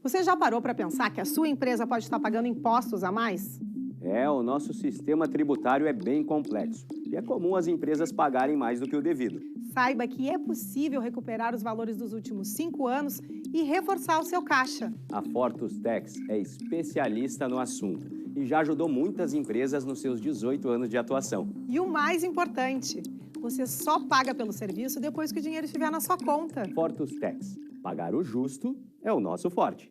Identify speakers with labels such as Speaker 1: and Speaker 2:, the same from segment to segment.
Speaker 1: Você já parou para pensar que a sua empresa pode estar pagando impostos a mais?
Speaker 2: O nosso sistema tributário é bem complexo e é comum as empresas pagarem mais do que o devido.
Speaker 1: Saiba que é possível recuperar os valores dos últimos 5 anos e reforçar o seu caixa.
Speaker 2: A Fortus Tax é especialista no assunto e já ajudou muitas empresas nos seus 18 anos de atuação.
Speaker 1: E o mais importante, você só paga pelo serviço depois que o dinheiro estiver na sua conta.
Speaker 2: Fortus Tax. Pagar o justo é o nosso forte.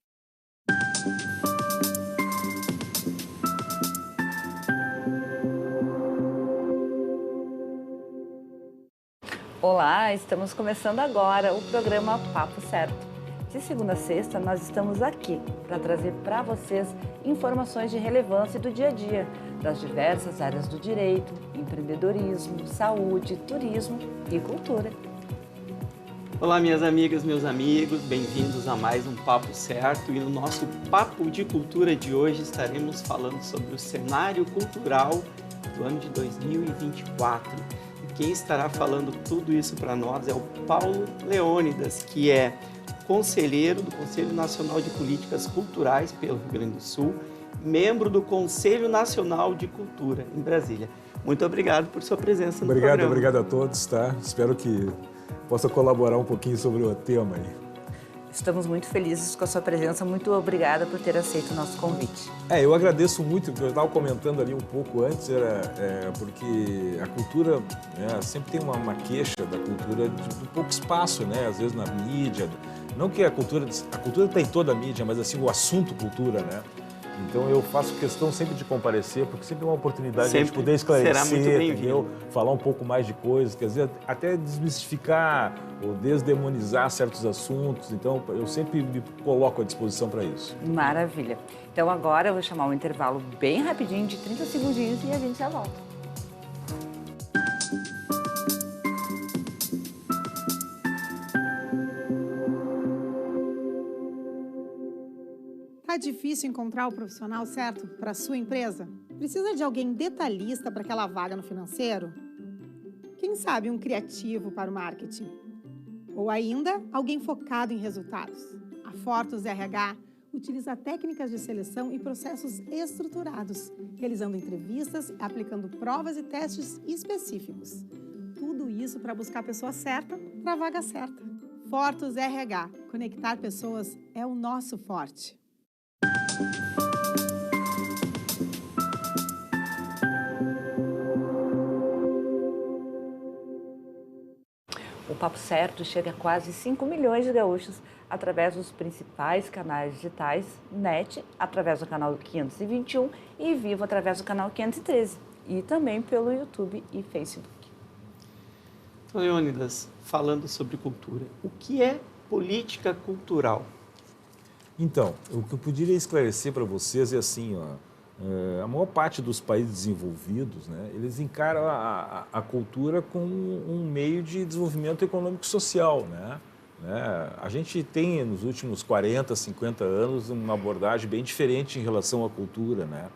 Speaker 3: Olá, estamos começando agora o programa Papo Certo. De segunda a sexta, nós estamos aqui para trazer para vocês informações de relevância do dia a dia, das diversas áreas do direito, empreendedorismo, saúde, turismo e cultura.
Speaker 4: Olá, minhas amigas, meus amigos, bem-vindos a mais um Papo Certo. E no nosso Papo de Cultura de hoje estaremos falando sobre o cenário cultural do ano de 2024. Quem estará falando tudo isso para nós é o Paulo Leônidas, que é conselheiro do Conselho Nacional de Políticas Culturais pelo Rio Grande do Sul, membro do Conselho Nacional de Cultura em Brasília. Muito obrigado por sua presença no programa.
Speaker 5: Obrigado a todos, tá? Espero que possa colaborar um pouquinho sobre o tema aí.
Speaker 3: Estamos muito felizes com a sua presença. Muito obrigada por ter aceito o nosso convite.
Speaker 5: Eu agradeço muito, eu estava comentando ali um pouco antes, porque a cultura, sempre tem uma queixa da cultura de pouco espaço, né? Às vezes na mídia. Não que a cultura está em toda a mídia, mas assim, o assunto cultura, né? Então eu faço questão sempre de comparecer, porque sempre é uma oportunidade de a gente poder esclarecer,
Speaker 4: será muito bem-vindo.
Speaker 5: Falar um pouco mais de coisas, quer dizer, até desmistificar ou desdemonizar certos assuntos. Então eu sempre me coloco à disposição para isso.
Speaker 3: Maravilha. Então agora eu vou chamar um intervalo bem rapidinho, de 30 segundinhos, e a gente já volta.
Speaker 1: Tá difícil encontrar o profissional certo para a sua empresa? Precisa de alguém detalhista para aquela vaga no financeiro? Quem sabe um criativo para o marketing? Ou ainda, alguém focado em resultados? A Fortus RH utiliza técnicas de seleção e processos estruturados, realizando entrevistas, aplicando provas e testes específicos. Tudo isso para buscar a pessoa certa para a vaga certa. Fortus RH. Conectar pessoas é o nosso forte.
Speaker 3: O Papo Certo chega a quase 5 milhões de gaúchos através dos principais canais digitais, NET, através do canal 521 e Vivo através do canal 513 e também pelo YouTube e Facebook.
Speaker 4: Leônidas, falando sobre cultura, o que é política cultural?
Speaker 5: Então, o que eu poderia esclarecer para vocês é assim, a maior parte dos países desenvolvidos, né, eles encaram a cultura como um meio de desenvolvimento econômico e social, né? A gente tem, nos últimos 40, 50 anos, uma abordagem bem diferente em relação à cultura, né?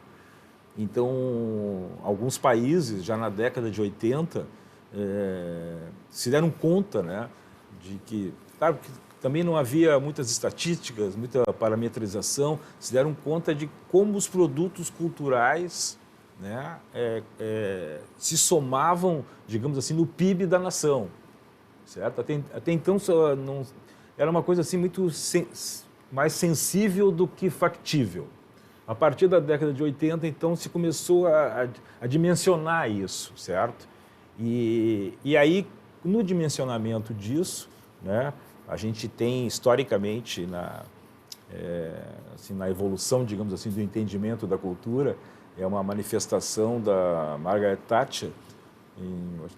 Speaker 5: Então, alguns países, já na década de 80, se deram conta, né, de que, claro, que também não havia muitas estatísticas, muita parametrização, se deram conta de como os produtos culturais, né, se somavam, digamos assim, no PIB da nação, certo? Até então não, era uma coisa assim muito mais sensível do que factível. A partir da década de 80, então, se começou a dimensionar isso, certo? E aí, no dimensionamento disso, né, a gente tem, historicamente, na evolução, digamos assim, do entendimento da cultura, é uma manifestação da Margaret Thatcher,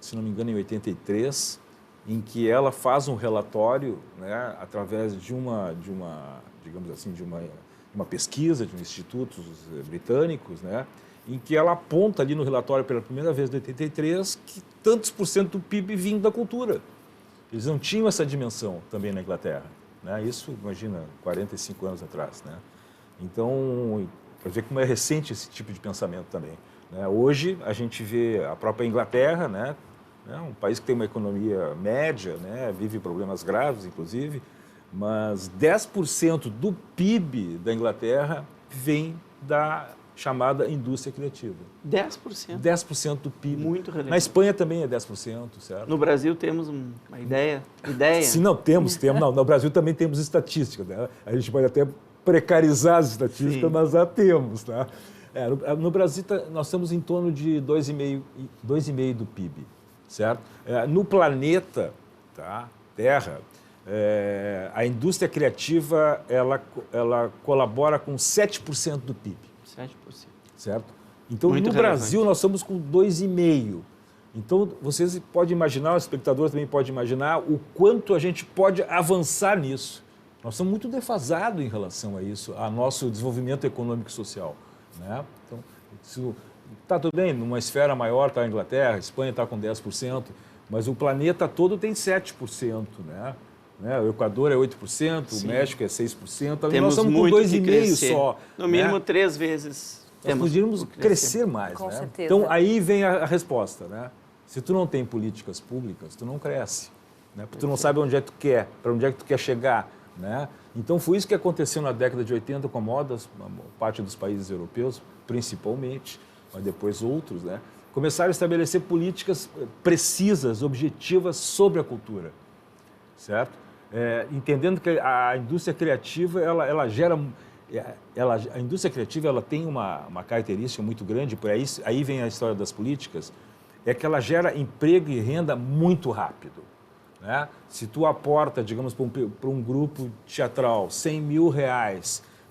Speaker 5: se não me engano, em 83, em que ela faz um relatório, né, através de uma digamos assim, de uma pesquisa de institutos britânicos, né, em que ela aponta ali no relatório pela primeira vez de 83 que tantos por cento do PIB vinha da cultura. Eles não tinham essa dimensão também na Inglaterra, né? Isso, imagina, 45 anos atrás, né? Então, para ver como é recente esse tipo de pensamento também, né? Hoje, a gente vê a própria Inglaterra, né? Um país que tem uma economia média, né? Vive problemas graves, inclusive, mas 10% do PIB da Inglaterra vem da chamada indústria criativa.
Speaker 4: 10%?
Speaker 5: 10% do PIB.
Speaker 4: Muito relevante.
Speaker 5: Na Espanha também é 10%, certo?
Speaker 4: No Brasil temos uma ideia?
Speaker 5: Sim, não, temos. Não, no Brasil também temos estatística, né? A gente pode até precarizar as estatísticas,
Speaker 4: Sim.
Speaker 5: mas já temos, tá? No Brasil, nós estamos em torno de 2,5% do PIB, certo? No planeta, tá? Terra, a indústria criativa, ela colabora com 7% do PIB.
Speaker 4: 7%.
Speaker 5: Certo? Então,
Speaker 4: Muito
Speaker 5: no
Speaker 4: relevante.
Speaker 5: Brasil, nós estamos com 2,5%. Então, vocês podem imaginar, o espectador também pode imaginar o quanto a gente pode avançar nisso. Nós estamos muito defasados em relação a isso, a nosso desenvolvimento econômico e social. Né? Então, está tudo bem, numa esfera maior está a Inglaterra, a Espanha está com 10%, mas o planeta todo tem 7%. Né? O Equador é 8%,
Speaker 4: Sim.
Speaker 5: o México é 6%,
Speaker 4: Temos
Speaker 5: nós estamos com
Speaker 4: muito que
Speaker 5: 2,5%
Speaker 4: crescer.
Speaker 5: só.
Speaker 4: No mínimo
Speaker 5: né?
Speaker 4: 3 vezes.
Speaker 5: Nós poderíamos crescer mais.
Speaker 3: Com
Speaker 5: né?
Speaker 3: certeza.
Speaker 5: Então, aí vem a resposta. Né? Se tu não tem políticas públicas, tu não cresce. Né? Porque tu não sabe onde é que tu quer, para onde é que tu quer chegar. Né? Então, foi isso que aconteceu na década de 80 com a moda, parte dos países europeus, principalmente, mas depois outros, né? Começaram a estabelecer políticas precisas, objetivas sobre a cultura. Certo? Entendendo que a indústria criativa, ela gera... a indústria criativa ela tem uma característica muito grande, por aí vem a história das políticas, é que ela gera emprego e renda muito rápido. Né? Se tu aporta, digamos, para um grupo teatral R$100 mil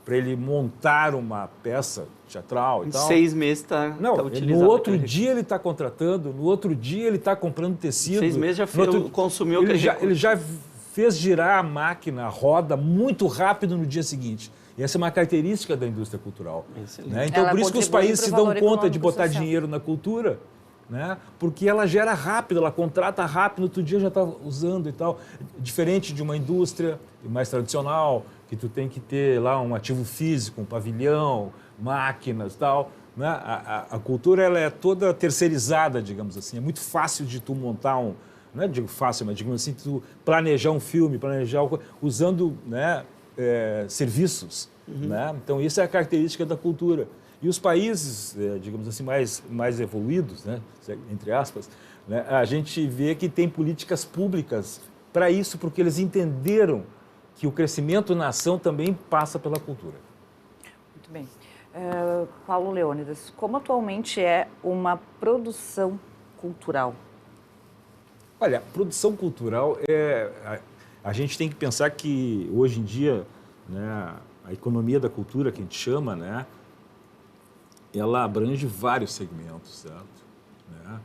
Speaker 5: para ele montar uma peça teatral e tal...
Speaker 4: Em 6 meses está utilizado.
Speaker 5: No outro dia ele está contratando, no outro dia ele está comprando tecido.
Speaker 4: 6 meses já consumiu o que
Speaker 5: ele já fez girar a máquina, a roda, muito rápido no dia seguinte. E essa é uma característica da indústria cultural. Né? Então, por isso que os países se dão conta de botar dinheiro na cultura, né? Porque ela gera rápido, ela contrata rápido, no outro dia já está usando e tal. Diferente de uma indústria mais tradicional, que tu tem que ter lá um ativo físico, um pavilhão, máquinas e tal. Né? A cultura ela é toda terceirizada, digamos assim. É muito fácil de tu montar não é digo fácil, mas digamos assim, tu planejar um filme, usando, né, serviços. Né? Então, isso é a característica da cultura. E os países, digamos assim, mais evoluídos, né, entre aspas, né, a gente vê que tem políticas públicas para isso, porque eles entenderam que o crescimento na ação também passa pela cultura.
Speaker 3: Muito bem. Paulo Leônidas, como atualmente é uma produção cultural?
Speaker 5: Olha, produção cultural a gente tem que pensar que hoje em dia, né, a economia da cultura, que a gente chama, né, ela abrange vários segmentos, certo? Né?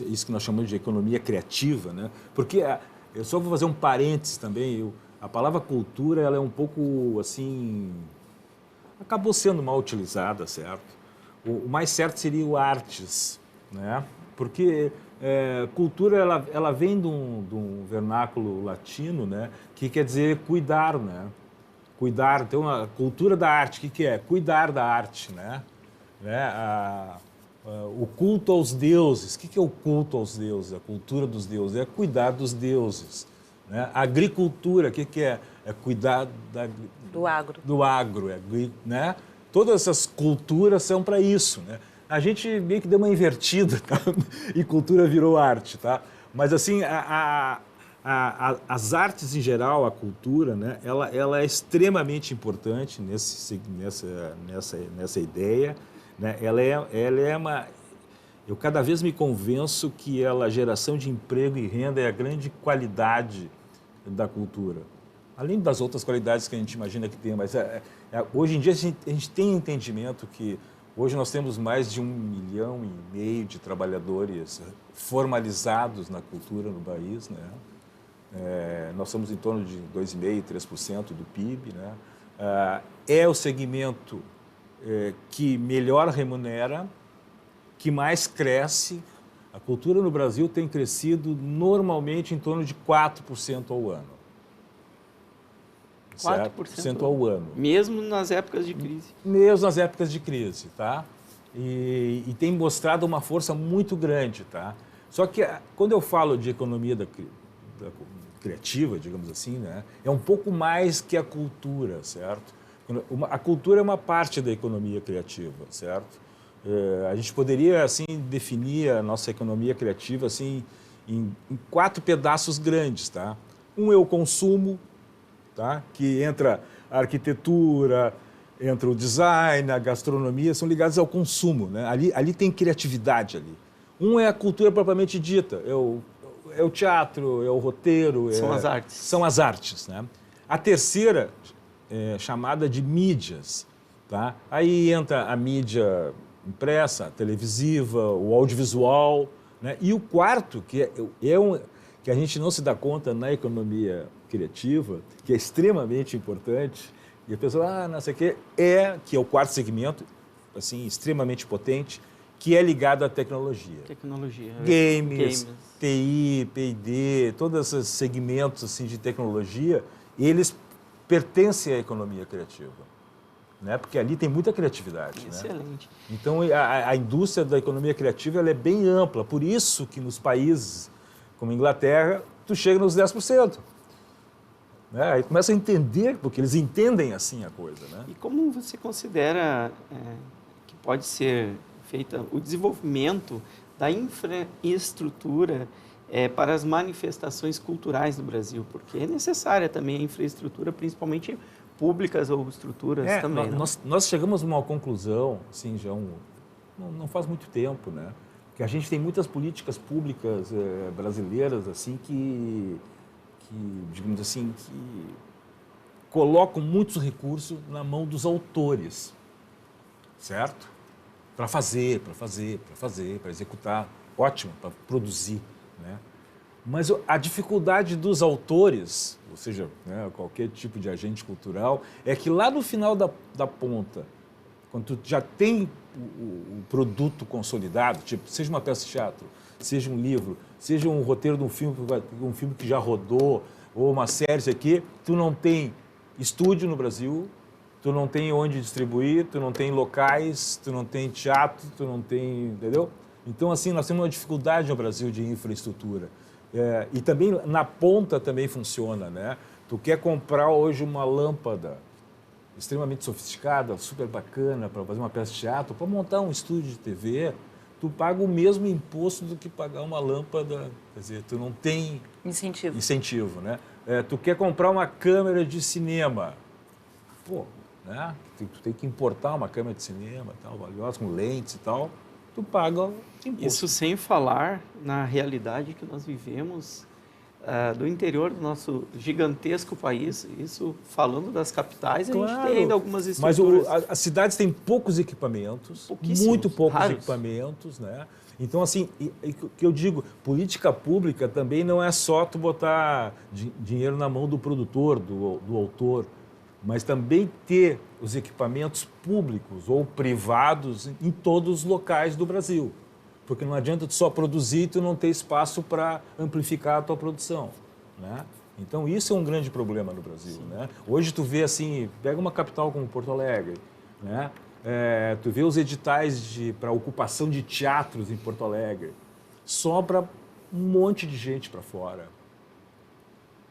Speaker 5: Isso que nós chamamos de economia criativa, né? Porque eu só vou fazer um parênteses também. A palavra cultura ela é um pouco assim, acabou sendo mal utilizada, certo? O mais certo seria o artes, né? Porque cultura ela vem de um vernáculo latino, né? Que quer dizer cuidar, né? Cuidar, então a cultura da arte, o que é? Cuidar da arte, né? O culto aos deuses, o que é o culto aos deuses? A cultura dos deuses é cuidar dos deuses. Né? A agricultura, o que é? É cuidar
Speaker 3: Do agro.
Speaker 5: Do agro, né? Todas essas culturas são para isso, né? A gente meio que deu uma invertida, tá? E cultura virou arte, tá? Mas assim, as artes em geral, a cultura, né? Ela é extremamente importante nessa ideia, né? Ela é uma... Eu cada vez me convenço que a geração de emprego e renda é a grande qualidade da cultura. Além das outras qualidades que a gente imagina que tem, mas hoje em dia a gente tem entendimento que hoje nós temos mais de 1,5 milhão de trabalhadores formalizados na cultura no país, né? Nós estamos em torno de 2,5%, 3% do PIB, né? É o segmento que melhor remunera, que mais cresce. A cultura no Brasil tem crescido normalmente em torno de 4% ao ano.
Speaker 4: 4%
Speaker 5: ao ano.
Speaker 4: Mesmo nas épocas de crise.
Speaker 5: Mesmo nas épocas de crise, tá? E tem mostrado uma força muito grande, tá? Só que quando eu falo de economia criativa, digamos assim, né, é um pouco mais que a cultura, certo? A cultura é uma parte da economia criativa, certo? A gente poderia, assim, definir a nossa economia criativa, assim, em 4 pedaços grandes, tá? Um é o consumo, tá? Que entra a arquitetura, entra o design, a gastronomia, são ligados ao consumo, né? Ali tem criatividade ali. Um é a cultura propriamente dita, é o teatro, é o roteiro.
Speaker 4: São as artes.
Speaker 5: São as artes, né? A terceira é chamada de mídias, tá? Aí entra a mídia impressa, a televisiva, o audiovisual, né? E o quarto, que que a gente não se dá conta na economia criativa, que é extremamente importante, e a pessoa, não sei o quê, que é o quarto segmento, assim, extremamente potente, que é ligado à tecnologia.
Speaker 4: Tecnologia.
Speaker 5: Games, TI, P&D, todos esses segmentos assim, de tecnologia, eles pertencem à economia criativa, né? Porque ali tem muita criatividade.
Speaker 4: Excelente.
Speaker 5: Né? Então, a indústria da economia criativa ela é bem ampla, por isso que nos países como a Inglaterra, tu chega nos 10%. Né? Aí começa a entender, porque eles entendem assim a coisa. Né?
Speaker 4: E como você considera que pode ser feita o desenvolvimento da infraestrutura para as manifestações culturais do Brasil? Porque é necessária também a infraestrutura, principalmente públicas ou estruturas também.
Speaker 5: Nós chegamos a uma conclusão, assim, já não faz muito tempo, né? Que a gente tem muitas políticas públicas brasileiras assim que, digamos assim, que colocam muitos recursos na mão dos autores, certo? Para fazer, para executar, ótimo, para produzir, né? Mas a dificuldade dos autores, ou seja, né, qualquer tipo de agente cultural, é que lá no final da ponta, quando tu já tem o produto consolidado, tipo, seja uma peça de teatro, seja um livro, seja um roteiro de um filme que já rodou, ou uma série, isso aqui, tu não tem estúdio no Brasil, tu não tem onde distribuir, tu não tem locais, tu não tem teatro, tu não tem, entendeu? Então, assim, nós temos uma dificuldade no Brasil de infraestrutura. E também, na ponta também funciona, né? Tu quer comprar hoje uma lâmpada extremamente sofisticada, super bacana, para fazer uma peça de teatro, para montar um estúdio de TV, tu paga o mesmo imposto do que pagar uma lâmpada, quer dizer, tu não tem incentivo, né? Tu quer comprar uma câmera de cinema, pô, né? Tu tem que importar uma câmera de cinema, tal, valiosa, com lentes e tal, tu paga imposto.
Speaker 4: Isso sem falar na realidade que nós vivemos do interior do nosso gigantesco país, isso falando das capitais, a gente tem ainda algumas estruturas.
Speaker 5: Mas as cidades têm poucos equipamentos, muito poucos equipamentos, né? Então, assim, que eu digo, política pública também não é só tu botar dinheiro na mão do produtor, do autor, mas também ter os equipamentos públicos ou privados em todos os locais do Brasil. Porque não adianta tu só produzir e tu não ter espaço para amplificar a tua produção, né? Então, isso é um grande problema no Brasil, né? Hoje tu vê assim, pega uma capital como Porto Alegre, né? Tu vê os editais para ocupação de teatros em Porto Alegre, sobra um monte de gente para fora,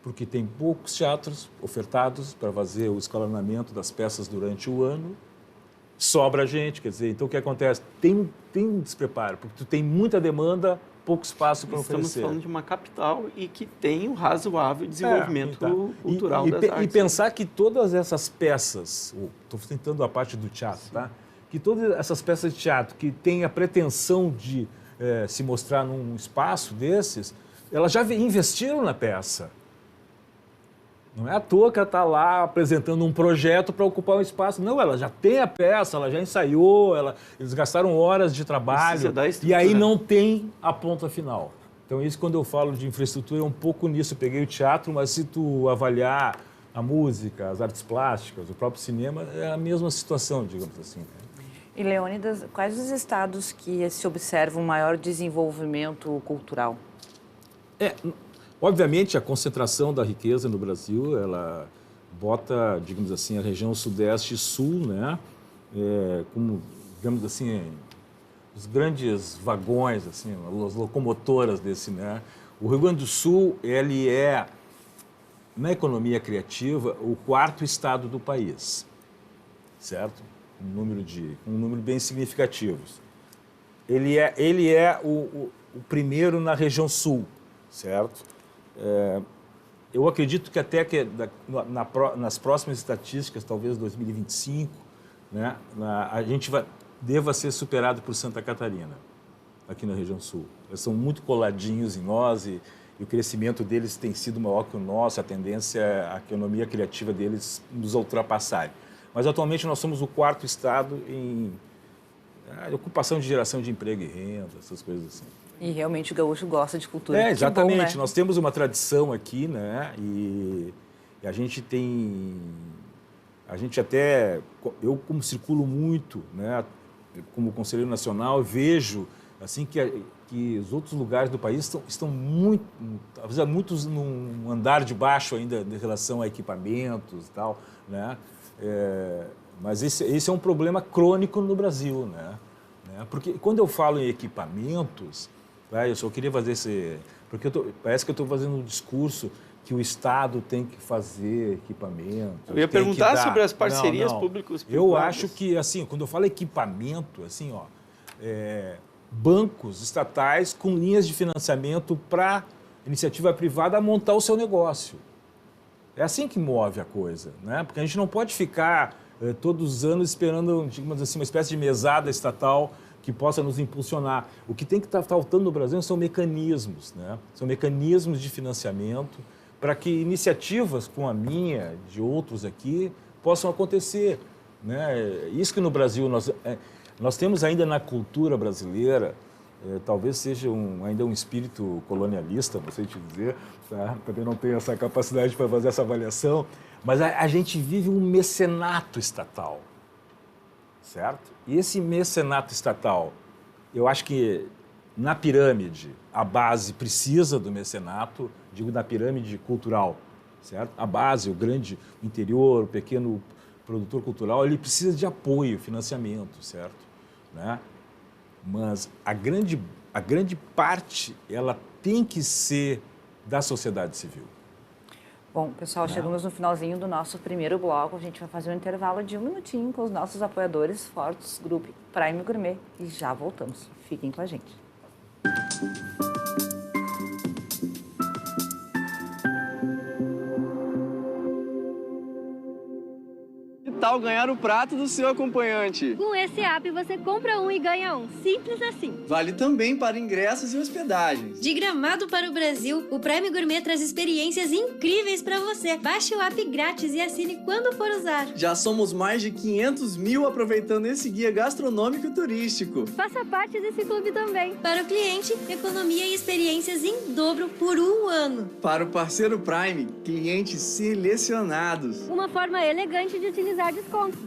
Speaker 5: porque tem poucos teatros ofertados para fazer o escalonamento das peças durante o ano, sobra gente, quer dizer, então o que acontece? Tem um despreparo, porque tu tem muita demanda, pouco espaço para oferecer.
Speaker 4: Estamos falando de uma capital e que tem um razoável desenvolvimento cultural das artes.
Speaker 5: E pensar que todas essas peças, estou tentando a parte do teatro, tá? Que todas essas peças de teatro que têm a pretensão de se mostrar num espaço desses, elas já investiram na peça. Não é à toa que ela está lá apresentando um projeto para ocupar um espaço. Não, ela já tem a peça, ela já ensaiou, eles gastaram horas de trabalho e aí não tem a ponta final. Então, isso quando eu falo de infraestrutura é um pouco nisso. Eu peguei o teatro, mas se tu avaliar a música, as artes plásticas, o próprio cinema, é a mesma situação, digamos assim.
Speaker 3: E, Leônidas, quais os estados que se observa um maior desenvolvimento cultural?
Speaker 5: Obviamente, a concentração da riqueza no Brasil, ela bota, digamos assim, a região sudeste e sul, né? Como, digamos assim, os grandes vagões, assim, as locomotoras desse, né? O Rio Grande do Sul, ele é na economia criativa, o quarto estado do país, certo? Um número bem significativo. Ele é o primeiro na região sul, certo? Eu acredito que até nas próximas estatísticas, talvez 2025, né, a gente deva ser superado por Santa Catarina, aqui na região sul. Eles são muito coladinhos em nós e o crescimento deles tem sido maior que o nosso, a tendência é a economia criativa deles nos ultrapassarem. Mas atualmente nós somos o quarto estado em ocupação de geração de emprego e renda, essas coisas assim.
Speaker 3: E realmente o gaúcho gosta de cultura.
Speaker 5: Exatamente.
Speaker 3: Que bom, né?
Speaker 5: Nós temos uma tradição aqui, né? E a gente tem... Eu, como circulo muito, né? Como conselheiro nacional, vejo assim, que os outros lugares do país estão muito... Talvez muitos num andar de baixo ainda em relação a equipamentos e tal, né? Mas esse é um problema crônico no Brasil, né? Porque quando eu falo em equipamentos... Eu só queria fazer esse... Porque parece que eu estou fazendo um discurso que o Estado tem que fazer equipamento.
Speaker 4: Eu ia perguntar sobre as parcerias públicas.
Speaker 5: Eu acho que, assim, quando eu falo equipamento, assim, bancos estatais com linhas de financiamento para iniciativa privada montar o seu negócio. É assim que move a coisa, né? Porque a gente não pode ficar todos os anos esperando, digamos assim, uma espécie de mesada estatal que possa nos impulsionar. O que tem que estar faltando no Brasil são mecanismos, né? São mecanismos de financiamento para que iniciativas como a minha, de outros aqui, possam acontecer, né? Isso que no Brasil nós temos ainda na cultura brasileira, talvez seja ainda um espírito colonialista, não sei te dizer, tá? Também não tenho essa capacidade para fazer essa avaliação, mas a gente vive um mecenato estatal. Certo? E esse mecenato estatal, eu acho que na pirâmide a base precisa do mecenato, digo na pirâmide cultural, certo? A base, o grande interior, o pequeno produtor cultural, ele precisa de apoio, financiamento, certo? Né? Mas a grande parte, ela tem que ser da sociedade civil.
Speaker 3: Bom, pessoal, chegamos no finalzinho do nosso primeiro bloco. A gente vai fazer um intervalo de 1 minutinho com os nossos apoiadores Fortes Group Prime Gourmet e já voltamos. Fiquem com a gente.
Speaker 6: Que tal ganhar o prato do seu acompanhante?
Speaker 7: Com esse app você compra um e ganha um. Simples assim.
Speaker 6: Vale também para ingressos e hospedagens.
Speaker 7: De Gramado para o Brasil, o Prime Gourmet traz experiências incríveis para você. Baixe o app grátis e assine quando for usar.
Speaker 6: Já somos mais de 500 mil aproveitando esse guia gastronômico e turístico.
Speaker 7: Faça parte desse clube também. Para o cliente, economia e experiências em dobro por 1 ano.
Speaker 6: Para o parceiro Prime, clientes selecionados.
Speaker 7: Uma forma elegante de utilizar descontos.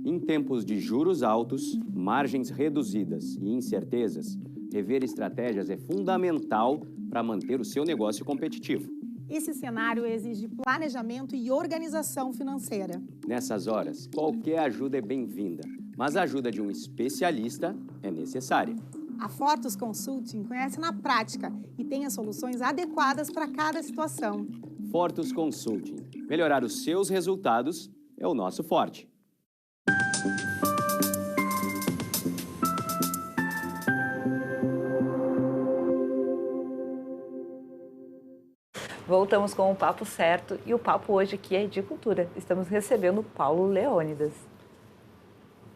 Speaker 2: Em tempos de juros altos, margens reduzidas e incertezas, rever estratégias é fundamental para manter o seu negócio competitivo.
Speaker 1: Esse cenário exige planejamento e organização financeira.
Speaker 2: Nessas horas, qualquer ajuda é bem-vinda, mas a ajuda de um especialista é necessária.
Speaker 1: A Fortus Consulting conhece na prática e tem as soluções adequadas para cada situação.
Speaker 2: Fortus Consulting. Melhorar os seus resultados é o nosso forte.
Speaker 3: Voltamos com o Papo Certo e o papo hoje aqui é de cultura. Estamos recebendo o Paulo Leônidas.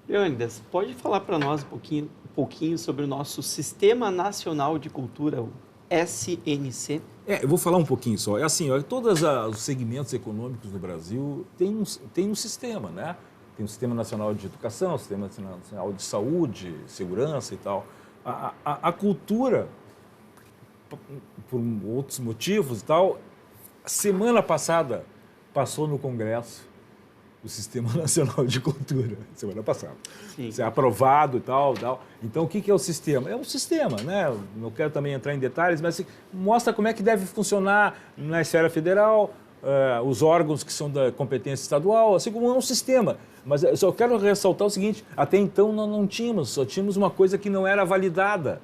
Speaker 4: Leônidas, pode falar para nós um pouquinho sobre o nosso Sistema Nacional de Cultura, o SNC?
Speaker 5: Eu vou falar um pouquinho só. É assim, todos os segmentos econômicos do Brasil têm um sistema, né? Tem o Sistema Nacional de Educação, o Sistema Nacional de Saúde, Segurança e tal. A cultura, por outros motivos e tal, semana passada passou no Congresso o Sistema Nacional de Cultura, semana passada.
Speaker 4: Sim.
Speaker 5: Isso é aprovado e tal. Então, o que é o sistema? É um sistema, né? Não quero também entrar em detalhes, mas assim, mostra como é que deve funcionar na esfera federal, os órgãos que são da competência estadual, assim como é um sistema. Mas eu só quero ressaltar o seguinte, até então nós não tínhamos, só tínhamos uma coisa que não era validada.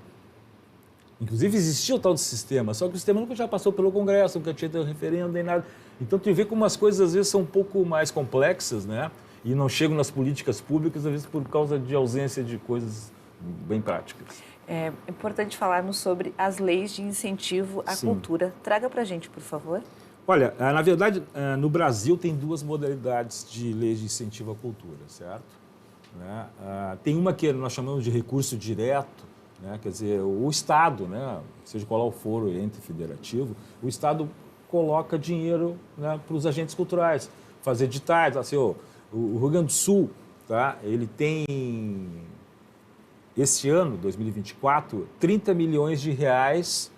Speaker 5: Inclusive existia o tal do sistema, só que o sistema nunca já passou pelo Congresso, nunca tinha tido referendo nem nada. Então tu vê como as coisas às vezes são um pouco mais complexas, né? E não chegam nas políticas públicas, às vezes por causa de ausência de coisas bem práticas.
Speaker 3: É importante falarmos sobre as leis de incentivo à cultura. Traga para a gente, por favor.
Speaker 5: Olha, na verdade, no Brasil tem duas modalidades de leis de incentivo à cultura, certo? Né? Tem uma que nós chamamos de recurso direto, né? Quer dizer, o Estado, né? Seja qual for o ente federativo, o Estado coloca dinheiro, né, para os agentes culturais, fazer editais. Assim, o Rio Grande do Sul, tá? Ele tem, esse ano, 2024, 30 milhões de reais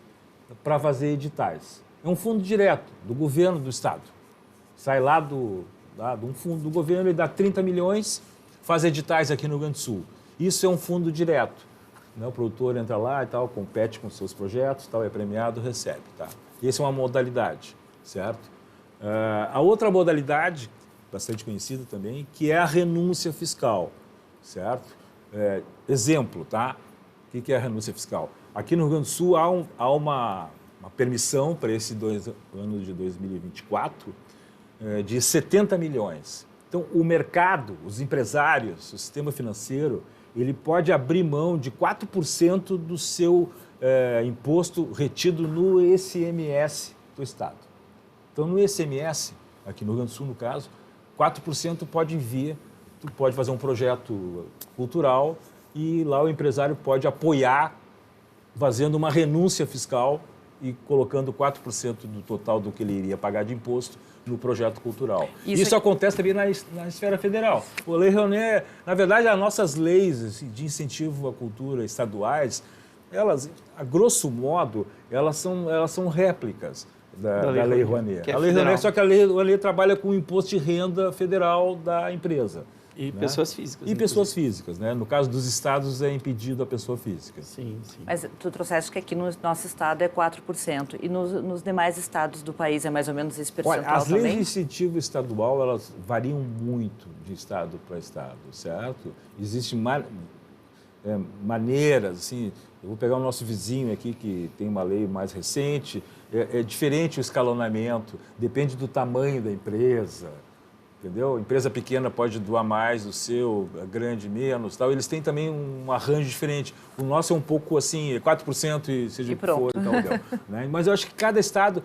Speaker 5: para fazer editais. É um fundo direto do governo do Estado. Sai lá de um fundo do governo e dá 30 milhões, faz editais aqui no Rio Grande do Sul. Isso é um fundo direto. Né? O produtor entra lá e tal, compete com seus projetos, tal, é premiado, recebe. Tá? Essa é uma modalidade, certo? A outra modalidade, bastante conhecida também, que é a renúncia fiscal, certo? Exemplo, tá? O que é a renúncia fiscal? Aqui no Rio Grande do Sul há uma permissão para esse ano de 2024 de 70 milhões. Então, o mercado, os empresários, o sistema financeiro, ele pode abrir mão de 4% do seu imposto retido no ICMS do Estado. Então, no ICMS, aqui no Rio Grande do Sul, no caso, 4% pode vir, tu pode fazer um projeto cultural e lá o empresário pode apoiar fazendo uma renúncia fiscal e colocando 4% do total do que ele iria pagar de imposto no projeto cultural. Isso acontece também na esfera federal. O Lei Rouanet, na verdade, as nossas leis assim, de incentivo à cultura estaduais, elas, a grosso modo, elas são réplicas da Lei Rouanet. A Lei Rouanet, só que a Lei Rouanet trabalha com o imposto de renda federal da empresa.
Speaker 4: E
Speaker 5: né?
Speaker 4: pessoas físicas.
Speaker 5: E pessoas físicas, né? No caso dos estados é impedido a pessoa física.
Speaker 4: Sim, sim.
Speaker 3: Mas tu trouxeste que aqui no nosso estado é 4%. E nos demais estados do país é mais ou menos esse percentual.
Speaker 5: Olha, as
Speaker 3: também?
Speaker 5: leis de incentivo estadual, elas variam muito de estado para estado, certo? Existem maneiras, assim, eu vou pegar o nosso vizinho aqui, que tem uma lei mais recente, é diferente o escalonamento, depende do tamanho da empresa. Entendeu? Empresa pequena pode doar mais, o seu, a grande menos, tal. Eles têm também um arranjo diferente. O nosso é um pouco assim, 4% e seja o que for, e tal, né? Mas eu acho que cada estado,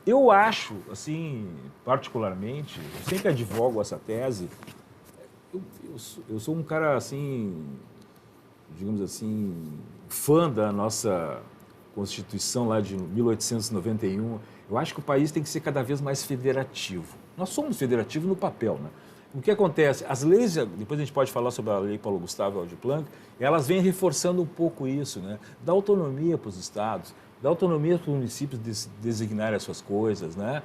Speaker 5: eu acho, assim, particularmente, eu sempre advogo essa tese. Eu sou um cara assim, digamos assim, fã da nossa Constituição lá de 1891. Eu acho que o país tem que ser cada vez mais federativo. Nós somos federativos no papel, né? O que acontece? As leis, depois a gente pode falar sobre a Lei Paulo Gustavo Aldir Blanc, elas vêm reforçando um pouco isso, né? Dá autonomia para os estados, dá autonomia para os municípios designarem as suas coisas, né?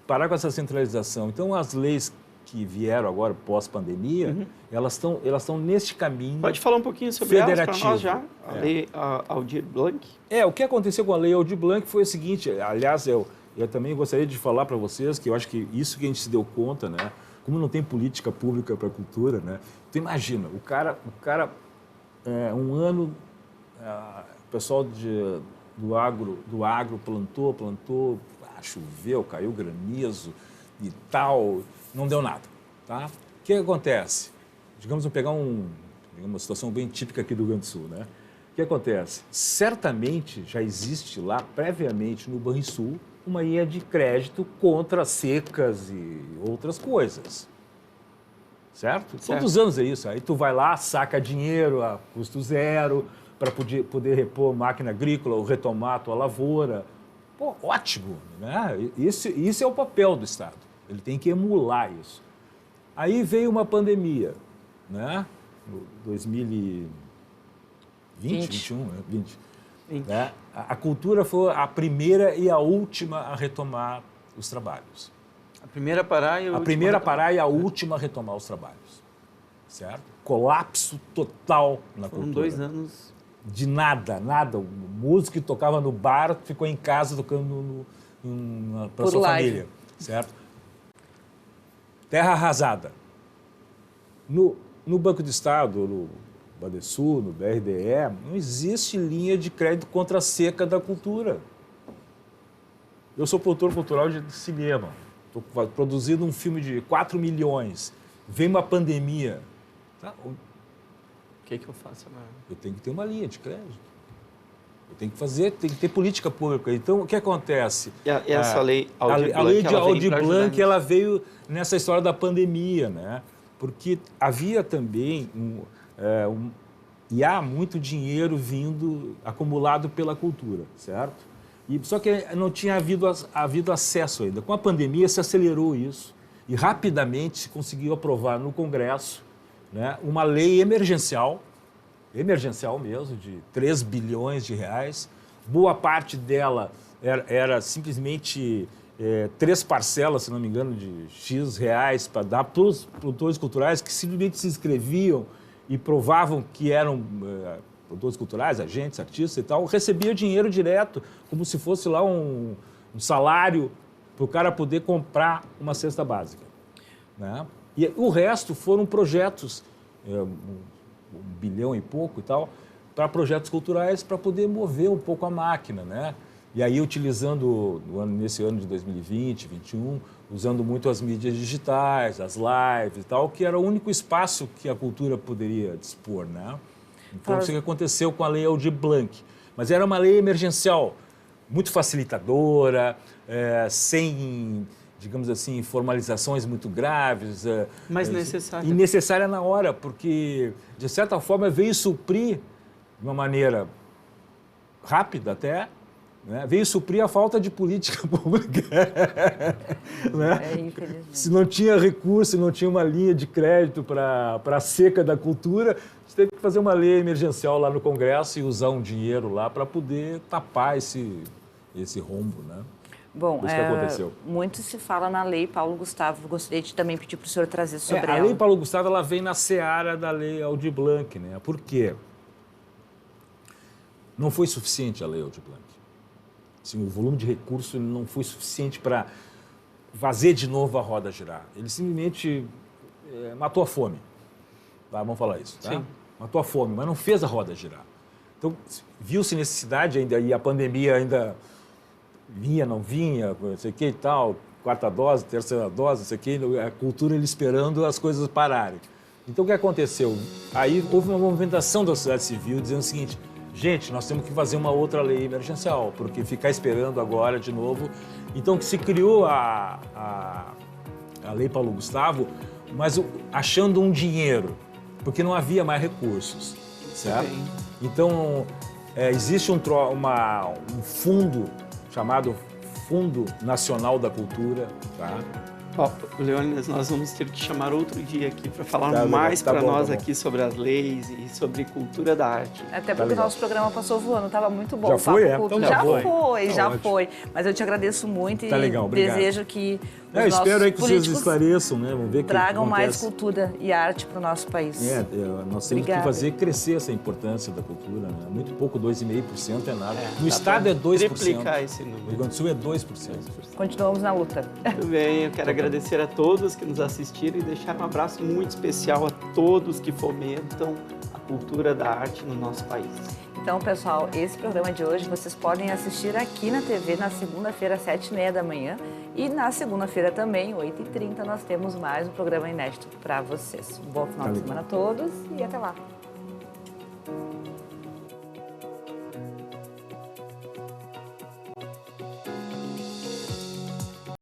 Speaker 5: Parar com essa centralização. Então, as leis que vieram agora pós-pandemia, elas estão neste caminho.
Speaker 4: Pode falar um pouquinho sobre elas para nós já? A Lei Aldir Blanc?
Speaker 5: O que aconteceu com a Lei Aldir Blanc foi o seguinte, aliás, eu também gostaria de falar para vocês que eu acho que isso que a gente se deu conta, né? Como não tem política pública para a cultura, né? Tu imagina, o cara um ano, o pessoal do agro plantou, choveu, caiu granizo e tal, não deu nada, tá? O que acontece? Digamos, vamos pegar uma situação bem típica aqui do Rio Grande do Sul, né? O que acontece? Certamente já existe lá, previamente, no Banrisul, uma linha de crédito contra secas e outras coisas. Certo? Todos os anos é isso. Aí tu vai lá, saca dinheiro a custo zero para poder repor máquina agrícola ou retomar a tua lavoura. Pô, ótimo, né? Isso é o papel do Estado. Ele tem que emular isso. Aí veio uma pandemia, né? 2020, 21, né? 20. Né? A cultura foi a primeira e a última a retomar os trabalhos.
Speaker 4: A primeira a parar e a última.
Speaker 5: A primeira a parar e a última a retomar os trabalhos. Certo? Colapso total na cultura.
Speaker 4: Foram 2 anos.
Speaker 5: De nada. O músico que tocava no bar ficou em casa tocando para sua família. Certo? Terra arrasada. No Banco do Estado, Badesul, no BRDE, não existe linha de crédito contra a seca da cultura. Eu sou produtor cultural de cinema, estou produzindo um filme de 4 milhões, vem uma pandemia. Tá?
Speaker 4: O que eu faço agora?
Speaker 5: Eu tenho que ter uma linha de crédito. Eu tenho que fazer, tem que ter política pública. Então, o que acontece?
Speaker 4: E essa lei Aldir Blanc,
Speaker 5: a lei de
Speaker 4: ela
Speaker 5: Aldir
Speaker 4: vem
Speaker 5: Blanc, ela veio nessa história da pandemia, né? Porque havia também e há muito dinheiro vindo, acumulado pela cultura, certo? Só que não tinha havido acesso ainda. Com a pandemia se acelerou isso e rapidamente se conseguiu aprovar no Congresso, né, uma lei emergencial mesmo, de 3 bilhões de reais. Boa parte dela era simplesmente 3 parcelas, se não me engano, de X reais para dar para os produtores culturais que simplesmente se inscreviam e provavam que eram produtores culturais, agentes, artistas e tal, recebia dinheiro direto, como se fosse lá um salário para o cara poder comprar uma cesta básica, né? E o resto foram projetos, 1 bilhão e pouco e tal, para projetos culturais para poder mover um pouco a máquina, né? E aí utilizando, nesse ano de 2020, 2021, usando muito as mídias digitais, as lives e tal, que era o único espaço que a cultura poderia dispor, né? Então, isso que aconteceu com a Lei Aldir Blanc. Mas era uma lei emergencial, muito facilitadora, sem, digamos assim, formalizações muito graves.
Speaker 4: Mas necessária.
Speaker 5: E necessária na hora, porque, de certa forma, veio suprir, de uma maneira rápida até, né? Veio suprir a falta de política pública. Né?
Speaker 3: Infelizmente.
Speaker 5: Se não tinha recurso, não tinha uma linha de crédito para a seca da cultura, você teve que fazer uma lei emergencial lá no Congresso e usar um dinheiro lá para poder tapar esse rombo, né?
Speaker 3: Bom,
Speaker 5: Isso que aconteceu.
Speaker 3: Muito se fala na lei Paulo Gustavo. Gostaria de também pedir para o senhor trazer sobre ela.
Speaker 5: A lei Paulo Gustavo, ela vem na seara da lei Aldir Blanc, né? Por quê? Não foi suficiente a lei Aldir Blanc. Assim, o volume de recurso ele não foi suficiente para fazer de novo a roda girar. Ele simplesmente matou a fome. Tá? Vamos falar isso, tá?
Speaker 4: Sim.
Speaker 5: Matou a fome, mas não fez a roda girar. Então, viu-se necessidade ainda, e a pandemia ainda vinha, não vinha, não sei o que e tal, 4ª dose, 3ª dose, não sei o que, a cultura ele esperando as coisas pararem. Então, o que aconteceu? Aí houve uma movimentação da sociedade civil dizendo o seguinte: gente, nós temos que fazer uma outra lei emergencial, porque ficar esperando agora de novo. Então, que se criou a lei Paulo Gustavo, mas achando um dinheiro, porque não havia mais recursos, certo?
Speaker 4: Sim.
Speaker 5: Então, existe um fundo chamado Fundo Nacional da Cultura, tá?
Speaker 4: Leônidas, nós vamos ter que chamar outro dia aqui para falar
Speaker 5: Tá
Speaker 4: mais para nós
Speaker 5: bom.
Speaker 4: aqui sobre as leis e sobre cultura da arte.
Speaker 3: Até porque o
Speaker 5: legal.
Speaker 3: nosso programa passou voando, estava muito bom.
Speaker 5: Já
Speaker 3: o
Speaker 5: foi,
Speaker 3: Papo Culto.
Speaker 5: Então
Speaker 3: Já
Speaker 5: foi.
Speaker 3: foi,
Speaker 5: Tá
Speaker 3: já
Speaker 5: ótimo.
Speaker 3: foi. Mas eu te agradeço muito e
Speaker 5: Tá legal, obrigado.
Speaker 3: desejo que os
Speaker 5: Eu espero
Speaker 3: nossos
Speaker 5: aí que vocês
Speaker 3: políticos
Speaker 5: esclareçam, né? Vamos ver o que
Speaker 3: tragam mais
Speaker 5: acontece.
Speaker 3: cultura e arte para o nosso país.
Speaker 5: Nós temos
Speaker 3: Obrigada.
Speaker 5: que fazer crescer essa importância da cultura, né? Muito pouco, 2,5% é nada. No
Speaker 4: Dá
Speaker 5: estado
Speaker 4: pra
Speaker 5: é 2%.
Speaker 4: triplicar esse
Speaker 5: No Rio
Speaker 4: número.
Speaker 5: Grande do Sul é 2%.
Speaker 3: Continuamos na luta.
Speaker 4: Muito bem, eu quero agradecer a todos que nos assistiram e deixar um abraço muito especial a todos que fomentam a cultura da arte no nosso país.
Speaker 3: Então, pessoal, esse programa de hoje vocês podem assistir aqui na TV na segunda-feira, às 7h30 da manhã. E na segunda-feira também, 8h30, nós temos mais um programa inédito para vocês. Um bom final de semana a todos e até lá.